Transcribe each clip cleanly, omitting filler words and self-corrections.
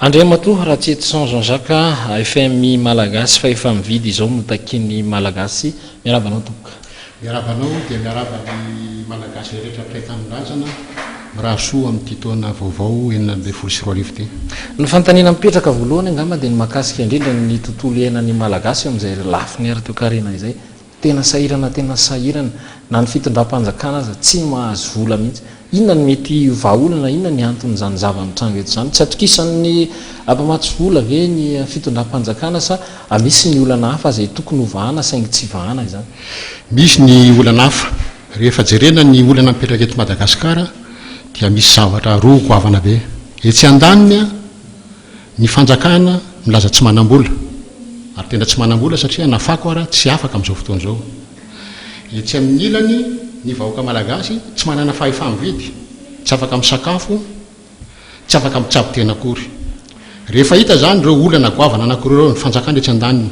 Andriamatoa raha tsy eto Jean Jacques FMI malagasy fa efa mividy izao no takin'ny malagasy miarabanao tompoko. Miarabanao dia miaraba ny malagasy rehetra pray-tamin-drazana raha soa amin'ity taona vaovao 2024 ty. Ny fanontaniana mipetraka voalohany angamba dia ny mahakasika indrindra ny tontolo iainan'ny malagasy amin'izay lafiny ara-toe-karena izay tena sahirana na ny fitondram-panjakana aza tsy mahazo vola mihitsy. Inona ny mety vahaolana, inona ny anton'izany zava-mitranga eto izany? Tsy atokisan'ny ampamatsy vola ve ny fitondram-panjakana sa misy ny olana hafa izay tokony ho vahana saingy tsy vahana izany? Misy ny olana hafa. Rehefa jerena ny olana mipetraka eto Madagasikara dia misy zavatra roa goavana be. Etsy andaniny ny fanjakana milaza tsy manam-bola. Ary tena tsy manam-bola satria nafako ara tsy afaka amin'izao fotoana izao. Etsy amin'ny ilany ny vahoaka malagasy tsy manana fahefa-mividy, tsy afaka misakafo, tsy afaka mitsabo tena akory. Rehefa hita zany ireo olana goavana anankiroa ny fanjakana etsy andaniny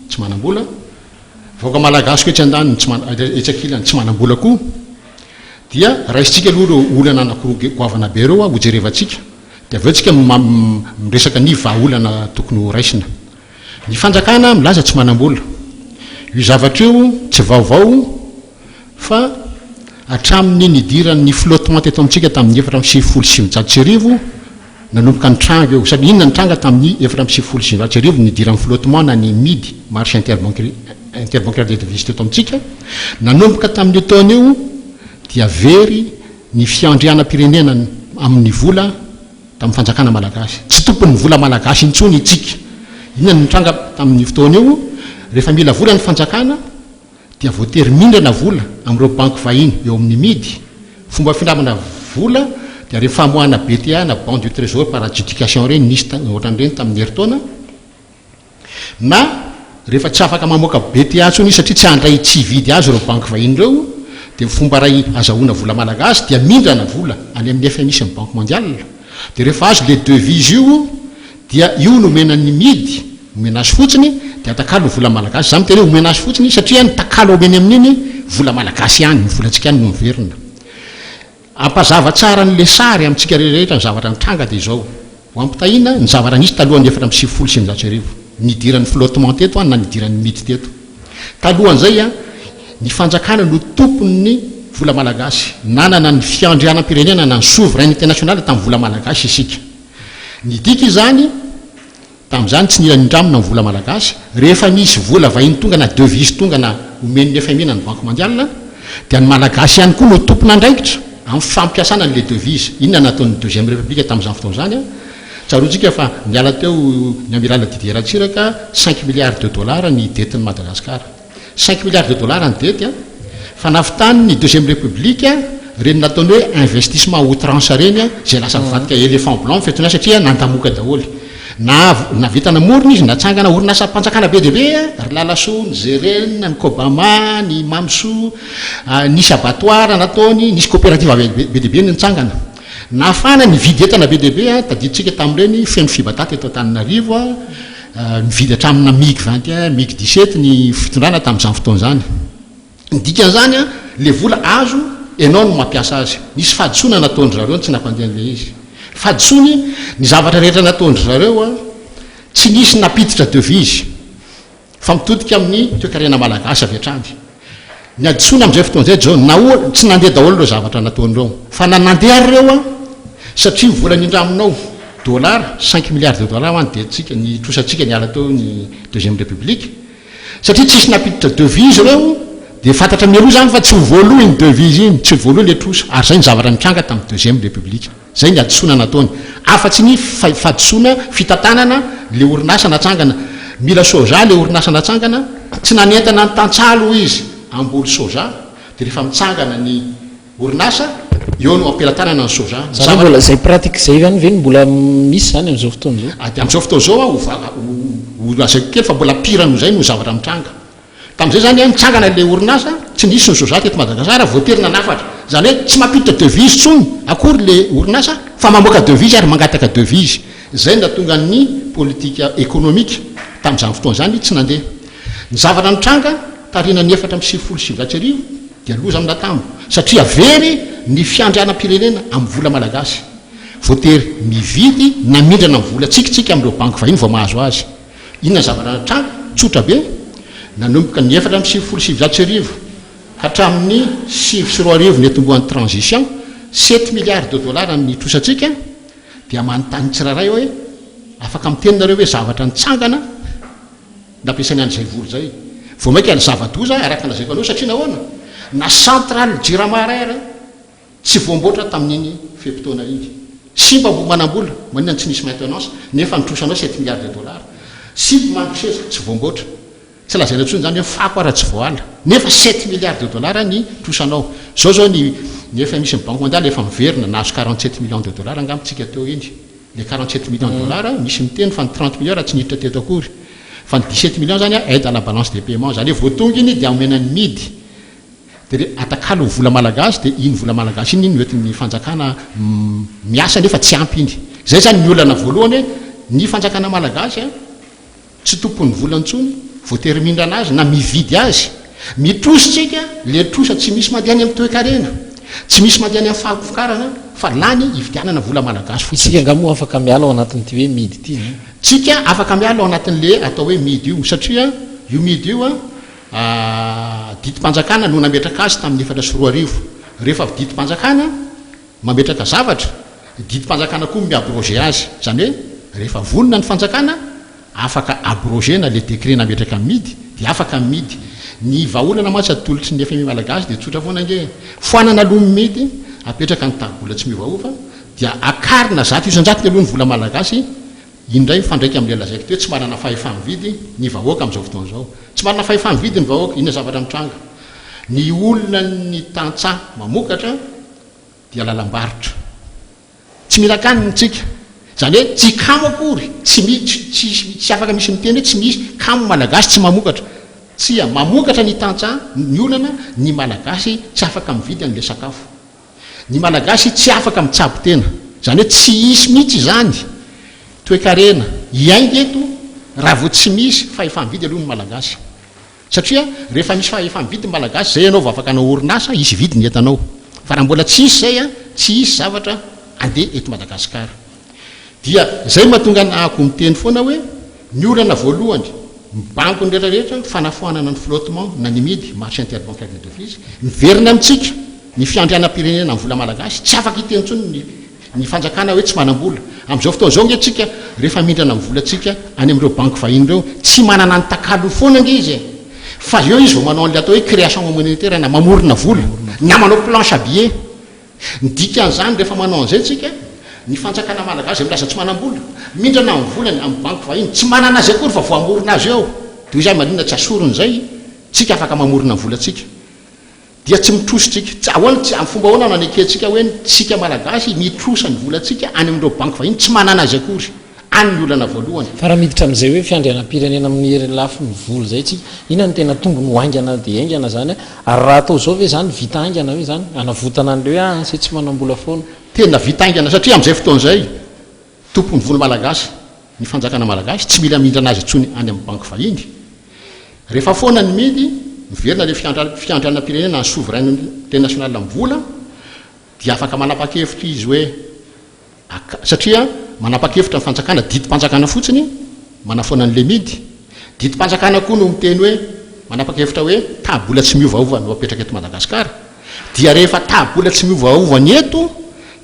tsy manam-bola, vahoaka malagasy ko etsy andaniny etsy ankilany tsy manam-bola koa, dia raisitsika aloha ireo olana anankiroa goavana be ireo ho jerevantsika, dia aveo tsika miresaka ny vahaolana tokony ho raisina. Ny fanjakana milaza tsy manam-bola. Io zavatra io tsy vaovao fa hatramin'ny nidiran'ny flottement teto amintsika tamin'ny 450 nanomboka ny tranga eo. Sabi inona ny tranga tamin'ny 450 nidiran'ny flottement na ny midy marché interbancaire de devises teto amintsika, nanomboka tamin'ny taona eo dia very ny fiandrianam-pirenena amin'ny vola tamin'ny fanjakana malagasy. Tsy tompon'ny vola malagasy intsony itsika. Inona ny tranga tamin'ny fotoana eo? Rehefa mila vola ny fanjakana dia voatery mindrana vola amin'ireo banky vahiny eo amin'ny midy. Fomba findramana vola dia rehefa famoahana BTA na banque du trésor par adjudication reny nisy ohatran'ireny tamin'ny herintaona, na rehefa tsy afaka mamoaka BTA tsony satria tsy handray tsy vidy azy ireo banky vahiny ireo, dia fomba ray azahoana vola malagasy dia mindrana vola any amin'ny FMI sy ny banque mondiale. Dia rehefa azo le devise io dia io no menan'ny midy omena azy fotsiny dia takalo vola malagasy. Zany tena omena azy fotsiny satria ny takalo omeny amin'iny vola malagasy ihany, ny volantsika ihany no miverina. Ampazava tsara n'le sary amintsika rehetra ny zavatra nitranga dia izao. Ho ampitahina ny zavatra nisy talohan'ny 450 nidiran'ny flottement teto na nidiran'ny midy teto. Talohan'izay ny fanjakana no tompon'ny vola malagasy. Nanana ny fiandrianam-pirenena na ny souveraineté nationale tamin'ny vola malagasy isika. Ny dika izany tamin'izany tsy nila nindramina ny vola malagasy. Rehefa misy vola vahiny tonga na devise tonga na omen'ny FMI na ny banque mondiale dia ny malagasy ihany koa no tompona andraikitra amin'ny fampiasana n'le devise. Inona nataon'ny deuxième république tamin'izany fotoana zany? Tsaroantsika fa miala teo ny amiral Didier Ratsiraka 5 milliards de dollars ny detin'ny Madagasikara. 5 milliards de dollars ny dety fa nafitan'ny deuxième république reny nataony hoe investissement outrance reny zay lasa mivadika éléphant blanc fetona satria nandamoka daholo. Na vita namorona izy natsangana orinasa mpanjakana be deaibe ry Lalaso, ny Zerena, ny Kobama, ny Mamso, nisy abattoir nataony, nisy coopérative be deaibe ny nitsangana. Nafana ny vidy entana be deaibe tadiditsika tamin'ireny feno fibatata eto Antananarivo, mividy hatramina MiG 21, MiG 17 ny fitondrana tamin'izany fotoana zany. Ny dikan'izany le vola azo ianao no mampiasa azy. Nisy fahadisoana nataony zareo tsy nampandehan'le izy. Fahadisoany ny zavatra rehetra nataony zareo tsy nisy napiditra devise fa mitodika amin'ny toe-karena malagasy avy hatrany. Ny adisoana amin'izay fotoana izay zao na tsy nandeha daholo ireo zavatra nataon'ireo fa nandeha ireo satria vola nindraminao dollar 5 milliards de dollars any detintsika ny trosantsika niala teo ny deuxième république satria tsisy napiditra devise ireo dia fantatra mialoha zany fa tsy voaloha iny devise iny, tsy voaloha le trosa. Ary zay ny zavatra nitranga tamin'ny deuxième république. Zay ny adisoana nataony. Afa-tsy ny fadisoana fitantanana le orinasa natsangana. Mila soja le orinasa natsangana, tsy nanentana ny tantsalo izy amboly soja, dia rehefa mitsangana ny orinasa eo no ampelantanana ny soja. Zay pratique zay zany ve mbola misy zany amin'izao fotoana izao? Amin'izao fotoana izao azaiko kely fa mbola pire noho zay no zavatra mitranga. Tamin'izay zany mitsangana le orinasa tsy nisy ny soja teto Madagasikara voatery nanafatra. Zany hoe tsy mampiditra devise tsony akory le orinasa fa mamoaka devise ary mangataka devise. Zay natonga ny politika économique tamin'izany fotoana zany tsy nandeha. Ny zavatra nitranga tarinany 450 dia loza amina tambo satria very ny fiandrianam-pirenena amin'ny vola malagasy. voatery mividy namindrana mivola tsikitsika am'ireo banky vahiny vao mahazo azy. Inona zavatra trano tsotra be nanomboka ny 7 hatramin'ny 7 ny etombohan'ny transition 7 milliards de dollars ny trosatsika dia manontany tsiraray hoe afaka mitenonareo hoe zavatra nitsangana nampiasainy an'izay vory zay vao mainka ny zava-doza araka lazaiko anao satria nahoana na centrale Jiramarer tsy voamboatra tamin'iny fepitoana iny sy mba manambola maninona tsy nisy maintenance nefa nitrosanao 7 milliards de dollars sy mampiseza tsy voamboatra tsy lazaina tsony zany hoe fako ara tsy voala nefa 7 milliards de dollars ny trosanao zao ny efa misy ny banque mondiale efa miverina nahazo 47 millions de dollars angambitsika teo iny le 47 millions de dollars misy miteny fa ny 30 millions tsy niditra teto akory fa ny 17 millions zany aide à la balance des paiements zany hoe voatonga iny dia omenany midy dia atakalo ny vola malagasy dia iny vola malagasy iny noentin'ny fanjakana miasa nefa tsy ampy iny zay zany ny olana voalohany hoe ny fanjakana malagasy tsy tompon'ny volantsony voatery mindrana azy na mividy azy mitrositsika le trosa tsy misy mandeha any amin'ny toe-karena tsy misy mandeha any amin'ny fahafokarana fa lany ividianana vola malagasy fotsika ngamo afaka miala ao anatin'ity hoe midy ity tsika afaka miala ao anatin'le atao hoe midy io satria io midy io didim-panjakana no nametraka azy tamin'ny 7 rehefa didim-panjakana mametraka zavatra didim-panjakana koa miabroger azy zany hoe rehefa vonona ny fanjakana afaka abrogena le décret nametraka midy dia afaka midy ny vaholana matsy atolotry ny FMI malagasy dia tsotra foana nge foanana aloha midy apetraka ny tabola tsy miovaova dia akarina zato isan-jato ny aloha ny vola malagasy indray fandraiky amin'le lazaiko toe tsy manana fahefamividy ny vahoaka amin'izao fotoana zao tsy manana fahefamividy ny vahoaka inona zavatra mitranga ny olona ny tantsa mamokatra dia lalam-barotra tsy mila kaniny tsika zany hoe tsy kamo akory tsy afaka misy miteny hoe tsy misy kamo malagasy tsy mamokatra tsy mamokatra ny tantsa ny olana ny malagasy tsy afaka mividy an'le sakafo ny malagasy tsy afaka mitsabo tena zany hoe tsy isy mihitsy zany toe-karena iainga eto raha vo tsy misy fahefamividy aloha ny malagasy satria rehefa misy fahefamividy ny malagasy zay ianao vo afaka anao orinasa isy vidy ny entanao fa raha mbola tsy isy zay tsy isy zavatra andeha eto Madagasikara dia zay mahatonga nahako miteny foana hoe ny olana voalohany mibanko ny rehetrarehetra fanafoanana ny flottement na ny midy marché interbancaire de devise miverina amintsika ny fiandrianam-pirenena ny vola malagasy tsy afaka hitentsony ny fanjakana hoe tsy manam-bola amin'izao fotoana zao nge tsika rehefa mindrana amin'ny volatsika any amin'ireo banky vahiny ireo tsy manana ny takalo foana nge izy fa eo izy vao manao an'le atao hoe création monétaire na mamorona vola ny amanao planche à billets ny dikan'izany rehefa manao an'izay tsika ny fanjakana malagasy milaza tsy manam-bola mindrana amin'ny volany amin'ny banky vahiny tsy manana azy akory fa voamorona azy eo dia izay maninona tsy asorony zay tsika afaka mamorona ny volatsika dia tsy mitrositsika tsy ahoana tsy amin'ny fomba hoana nanekentsika hoe tsika malagasy mitrosa ny volatsika any amin'ireo banky vahiny tsy manana azy akory any ny olana voalohany fa raha miditra amin'izay hoe fiandrianam-pirenena amin'ny hery lafy ny vola zay tsika inona ny tena tombo ny haingana dia haingana zany ary raha atao zao ve zany vita haingana hoe zany anavotana an'le hoe say tsy manam-bola foana tena vita haingana satria amin'izay fotoan'izay tompony vola malagasy ny fanjakana malagasy tsy mila mindrana azy intsony any amin'ny banky vahiny rehefa foana ny midy miverina le fiandrianam-pirenena ny souveraineté nationale amin'ny vola dia afaka manapa-kevitra izy hoe satria manapa-kevitra ny fanjakana didim-panjakana fotsiny manafoana an'le midy didim-panjakana koa no miteny hoe manapa-kevitra hoe tabola tsy miovaova no apetraka eto Madagasikara dia rehefa tabola tsy miovaova ny eto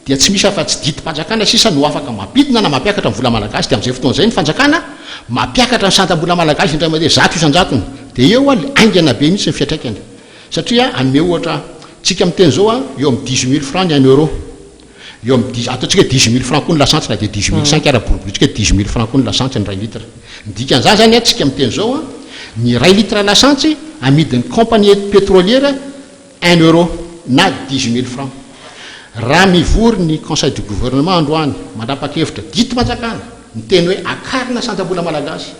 dia tsy misy afa-tsy didim-panjakana sisa no afaka mampidina na mampiakatra ny vola malagasy dia amin'izay fotoan'izay ny fanjakana mampiakatra ny santam-bola malagasy indray mandeha zato isan-jatony dia eo le aingana be mihitsy ny fiatraikany satria anome ohatra tsika miteny zao eo amin'ny 18 000 francs ny 1 euro eo amin'ny ataontsika 18 000 francs koa ny lasantsy na dia 18 500 ara-boriboritsika 18 000 francs koa ny lasantsy ny ray litre ndikan'izany zany tsika miteny zao ny ray litre lasantsy amidin'ny compagnie pétrolière 1 euro na 18 000 francs raha mivory ny conseil du gouvernement androany manapa-kevitra didim-panjakana miteny hoe akarina santam-bola malagasy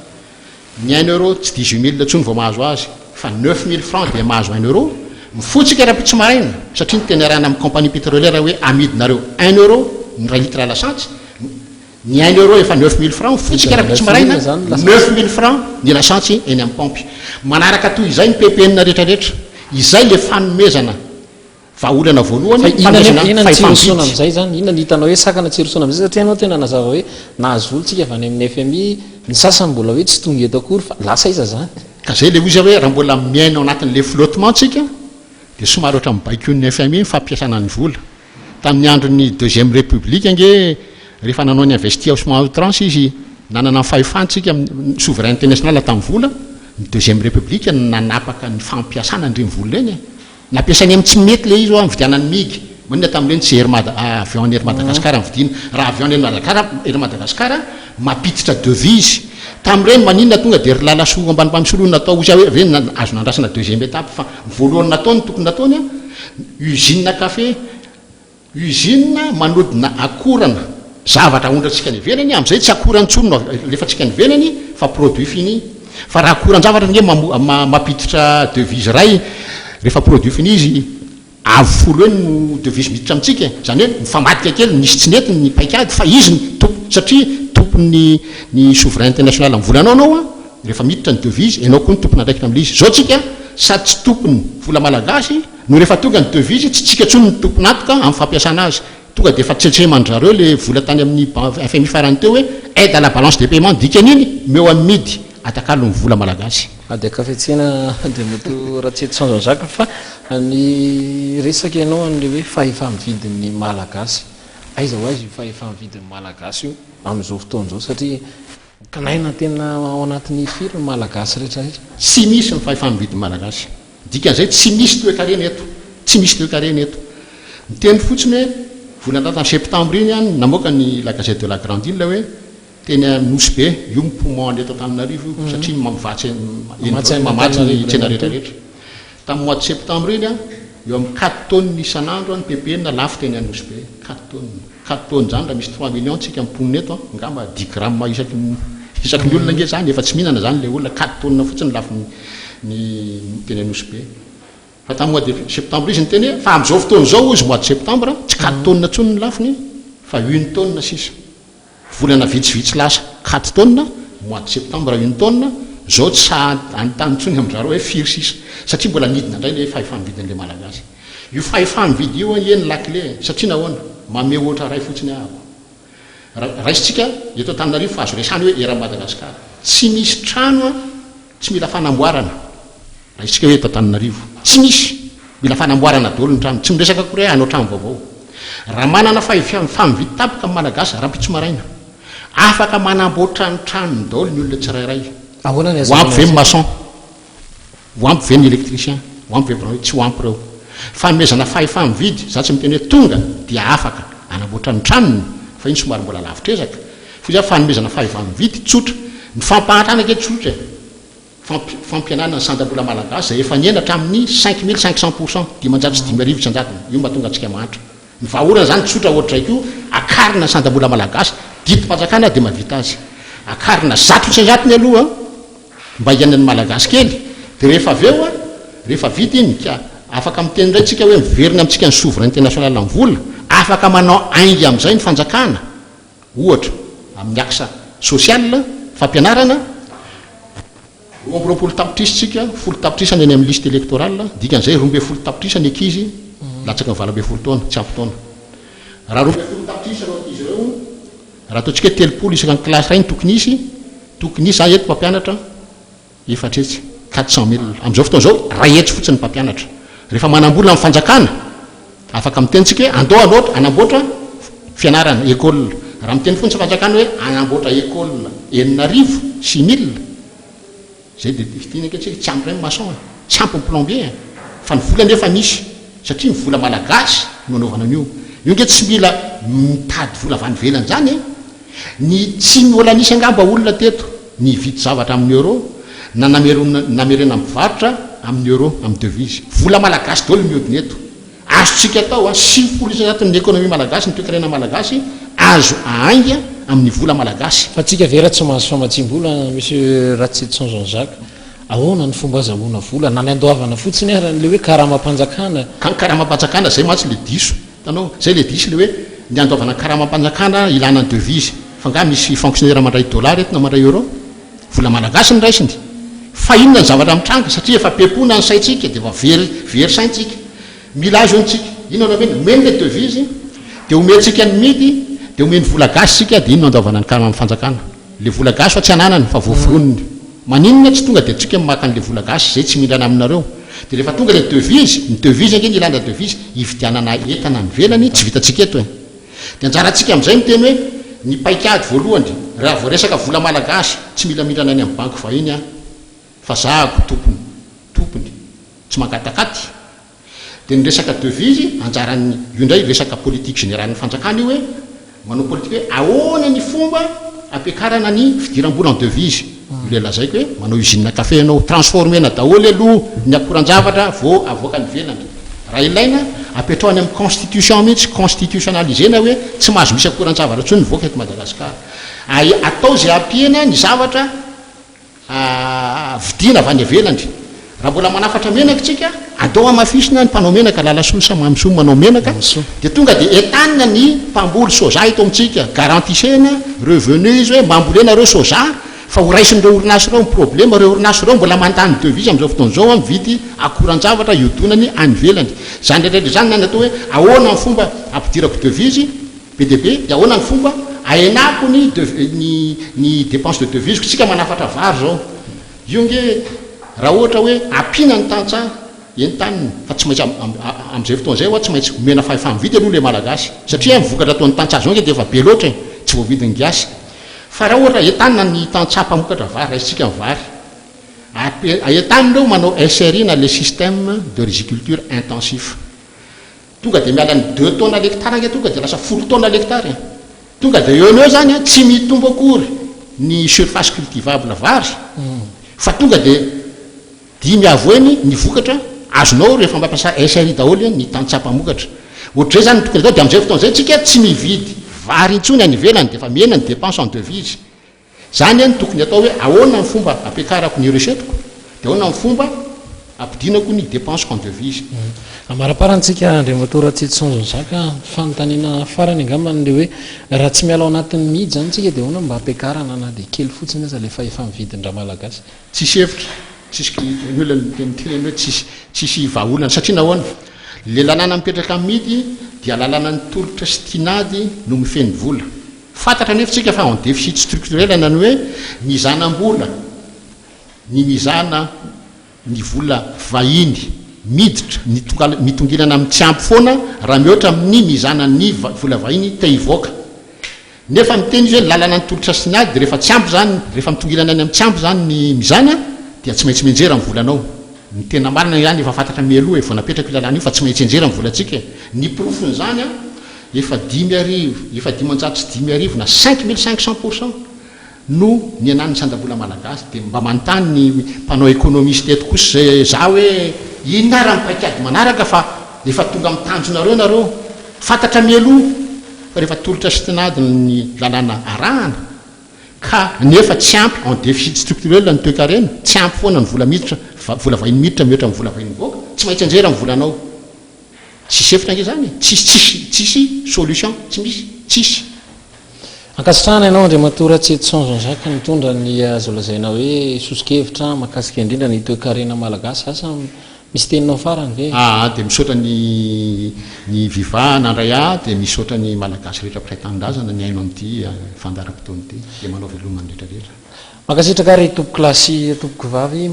ny 1 euro tsy 18 000 tsony vao mahazo azy fa 9 000 francs dia mahazo 1 euro mifotsika raha-pitsy maraina satria ny tena rahana amin'ny compagnie pétrolière hoe amidinareo 1 euro ny ray litre lasantsy ny 1 euro efa 9 000 francs mifotsika raha-pitsy maraina 9 000 francs ny lasantsy eny amin'ny pompy manaraka toy izay ny ppn rehetrarehetra izay le fanomezana fa olana voalohany inona tsirosoana am'izay zany inona ny hitanao hoe sakana tsirosoana am'zay satria anao tena nazava hoe nahazo volontsika avy any amin'ny FMI ny sasany mbola hoe tsy tonga eto akory fa lasa iza zany ka zay le ozy hoe raha mbola miainao anatin'le flottement tsika dia somary oatra mibaiko'ny FMI fampiasana ny vola tamin'ny androny deuxième république nge rehefa nanao ny investissement outrance izy nanana fahefantsika souveraineté nationale tamin'ny vola ny deuxième république nanapaka ny fampiasana andreny vola reny nampiasainy amin'ny tsy mety le izy o vidianany migy manina tamin'ireny tsy avion ery Madagasikara vidina raha avion ery Madagasikara mampiditra devise tamin'ireny maninona tonga dia ry lalasoa ambanimbany soloana natao ozy hoe reny azo nandrasana deuxième étape fa voalohany nataony tokony nataony usine café usine manodina akorana zavatra ondratsika ny ivelany amin'izay tsy akorany tsonona lefatsika ny ivelany fa produit fini fa raha akoran-javatra nge mampiditra devise ray rehefa produit fini izy avolo eny no devise miditra amintsika zany hoe mifamadika kely nisy tsy nety ny paikady fa izy ny tompo satria tompony ny souveraineté nationale amin'ny volanao anao a rehefa miditra ny devise ianao koa ny tompona andraikitra amin'le izy zao tsika sady tsy tompony vola malagasy no rehefa tonga ny devise tsy tsika tsony ny tompona atoka amin'ny fampiasana azy tonga dia efa tsetsemandrareo le vola tany amin'ny FMI farany teo hoe aide à la balance des paiements dikan'iny meo amin'ny midy atakalo ny vola malagasy dia kafetsena dia moto raha tsy eto sans Jean-Jacques fa ny resaka ianao an'le hoe fahefa mividin'ny malagasy aiza ho aizy io fahefa mividin'ny malagasy io amin'izao fotoan'izao satria kanaina tena ao anatin'ny firy ny malagasy rehetrarehetra tsy misy ny fahefa mividin'ny malagasy dikan'izay tsy misy toe-karena eto tsy misy toe-karena eto miteny fotsiny hoe volana tany septembre iny any namoaka ny la gazette de la grande île hoe teny nosy be io mipoumon eto Antananarivo satria mamatsy ny tsena rehetrarehetra tamin'ny mois de septembre iny a eo amin'ny 4 tonnes isan'andro any ppn lafo teny anosy be 4 tonnes zany raha misy 3 millions tsika miponina eto ngamba 10 grammes isaky ny olona nge zany efa tsy mihinana zany le olona 4 tonnes fotsiny lafo ny teny anosy be fa tamin'ny mois de septembre izy ny teny fa amin'izao fotoana zao izy mois de septembre tsy 4 tonnes tsony ny lafony fa 1 tonne sisa volana vitsivitsy lasa 4 tonnes mois de septembre 1 tonne zao tsy antany tsony amin'zareo hoe firy sisa satria mbola nidina indray le fahefa mividin'le malagasy io fahefa mividy io eny lakile satria nahoana mame ohatra ray fotsiny ahako raisitsika eto Antananarivo fa azo resany hoe era Madagasikara tsy misy trano tsy mila fanamboarana raisitsika hoe eto Antananarivo tsy misy mila fanamboarana daholo ny trano tsy miresaka kory anao trano vaovao raha manana famividy tapoka amin'ny malagasy raha mpitso maraina afaka manamboatra ny tranony daholo ny olona tsirairay oampy ve ny maçon oampy ve ny électricien oampy ve tsy oampy reo fanomezana fahefa mividy za tsy miteny hoe tonga dia afaka anamboatra ny tranony fa iny somary mbola lavitrezaka fa izy fanomezana fahefa mividy tsotra ny fampahantrana ke tsotra fampianana ny sandabola malagasy zay efa nienatra amin'ny 5500% dimanjato sy 5,000 isanjatony io mba tonga antsika mahantra ny vahaorana zany tsotra ohatra raiky io akarina sandabola malagasy dito-panjakana dia mavita azy akarina zato isanjatony aloha mba hiainan'ny malagasy kely dia rehefa aveo rehefa vita iny ka afaka miteny indray tsika hoe miverina amintsika ny souveraineté nationale amin'ny vola afaka manao aingy amin'izay ny fanjakana ohatra amin'ny aksa social fampianarana roapolo tapitrisa tsika 10 tapitrisa ny any amin'ny liste électorale dikan'izay 12 tapitrisa ny ankizy latsaka ny 12 taona tsy ampy taona raha 12 tapitrisa reo ankizy ireo raha ataontsika 30 isaka ny classe ray ny tokony isy za eto mpampianatra efatretsy 400,000 amin'izao fotoana zao ray etsy fotsiny mpampianatra rehefa manambola amin'ny fanjakana afaka mitentsika hoe andao aloatra anamboatra fianarana école raha miteny fontsy fanjakana hoe anamboatra école 9,000 zay dia fiteny tsika tsy ampy ray maçon tsy ampy ny plombier fa ny vola nefa misy satria ny vola malagasy no anaovana an'io io nge tsy mila mitady vola avany velany zany ny tsy miola nisy angamba olona teto ny vidy zavatra amin'ny euro na namerena mivarotra amin'ny euro amin'ny devise vola malagasy daholo miodina eto azotsika atao 50 isanjaton'ny économie malagasy ny toe-karena malagasy azo ainga amin'ny vola malagasy fa tsika vera tsy mahazo famatsim-bola monsieur Ratsito sans Jean-Jacques ahoana ny fomba azahoana vola na ny andoavana fotsiny le hoe karamam-panjakana karamam-panjakana zay matsy le diso tanao zay le diso le hoe ny andoavana karamam-panjakana ilana ny devise fa nga misy fonctionnaire mandray dollar eto na mandray euro vola malagasy ny raisiny fa inona ny zavatra mitranga satria efa pepona ny saintsika dia efa very saintsika mila azy ontsika ino anao meny le devise dia omentsika ny midy dia omeny vola gasy sika dia ino andaovana ny karama amin'ny fanjakana le vola gasy fa tsy ananany fa voavoloniny maninona tsy tonga dia tsika maka an'le vola gasy zay tsy milana aminareo dia rehefa tonga le devise ny devise nge ny ilana devise hividianana entana ny velany tsy vitantsika eto e dia anjarantsika amin'izay miteny hoe ny paikady voalohany raha voaresaka vola malagasy tsy mila milana any amin'ny banky vahiny a fa zahako tompony tsy mangatakaty dia ny resaka devise anjarany io indray resaka politique générale ny fanjakana io hoe manao politique hoe ahoana ny fomba ampiakarana ny fidiram-bola en devise io le lazaiko hoe manao usine café anao transformena daholo aloha ny akoran-javatra vo avoaka ny velany raha ilaina apetrahany amin'ny constitution mihitsy constitutionnalisena hoe tsy mahazo misy akoran-javatra tsony nivoaka eto Madagasikara atao zay ampiena ny zavatra vidina avy any avelany raha mbola manafatra menaka tsika atao amafisina ny mpanao menaka lalasosa mamso manao menaka dia tonga dia entanina ny mpamboly soja eto amintsika garantisena revenu izy hoe mambolena reo soja fa ho raisin'ireo orinasy reo problema reo orinasy reo mbola mantany devise amin'izao fotoan'izao a mividy akoran-javatra iodonany any velany zany ndraindray zany nany atao hoe ahoana ny fomba ampidirako devise PDB dia ahoana ny fomba aenako ny dépense de devise ko tsika manafatra vary zao io nge raha ohatra hoe ampina ny tantsaha entaniny fa tsy maintsy amin'izay fotoan'izay oa tsy maintsy omena fahefamividy aloha le malagasy satria mivokatra ataon'ny tantsaha zao nge dia efa be loatra tsy voavidiny gasy fa raha ohatra entanina ny tantsaha mpamokatra vary raisitsika ny vary aentaniny reo manao SRI na le système de riziculture intensif tonga dia miala ny 2 tonnes l'hectare nge tonga dia lasa 10 tonnes l'hectare tonga dia eo aneo zany tsy mitombo akory ny surface cultivable vary fa tonga dia 5 avoeny ny vokatra azonao rehefa mampiasa SRI daholo ny tantsaha mpamokatra ohatr'izay zany tokony atao dia amin'izay fotoan'izay tsika tsy mividy vary intsony any ivelany dia efa miena ny dépense en devise zany any tokony atao hoe ahoana ny fomba ampiakarako ny recetiko dia ahoana ny fomba ampidinako ny dépense en devise amaraparantsika andriamatora Tsetson Zaka fanontaniana farany angambany le hoe raha tsy miala ao anatin'ny midy zany tsika dia ahoana mba ampiakarana na dia kely fotsiny aza le fa efa mividin-dra malagasy tsisy hevitra tsisy ny olona teneny hoe tsisy vahaolana satria nahoana le lalàna mipetraka amin'ny midy dia lalàna ny tolotra sy tinady no mifeny vola fantatra nefa tsika fa en déficit structurel anany hoe mizanam-bola ny mizana ny vola vahiny miditra mitongilana amin'ny tsiampy foana raha mihoatra amin'ny mizana ny vola vahiny te hivoaka nefa miteny izy hoe lalàna ny tolotra sy tinady dia rehefa tsiampy zany rehefa mitongilana any amin'ny tsiampy zany ny mizana dia tsy maintsy menjera amin'ny volanao ny tena marina zany efa fantatra mialoha vao napetraka lalàna io fa tsy maintsy enjera amin'ny volantsika ny profony zany a efa 5,00 sy 5,000 na 5500% no ny anan'ny sandabola malagasy dia mba manontany ny mpanao économiste eto kosa za hoe inona raha mipaikady manaraka fa efa tonga mitanjonareo nareo fantatra mialoha fa rehefa tolotra sy tinady ny lalàna arahana ka nefa tsy ampy en déficit structurel ny toekarena tsy ampy foana ny vola miditra vola vahiny miditra mihoatra amin'ny vola vahiny mivoaka tsy maintsy anjera amin'ny volanao tsisy efitra nge zany tsisy solution tsy misy tsisy ankasitrahana ianao andriamatora Tsetson Zaka mitondra ny azo lazaina hoe sosikevitra mahakasika indrindra ny toekarena malagasy asa misy teninao farany ve dia misaotra ny viva nandray dia misaotra ny malagasy rehetra mpiray tanindrazana ny aino amin'ity fandaram-potoany ity dia manao velomany rehetrarehetra mankasitraka ry tompo klasy tompoky vavy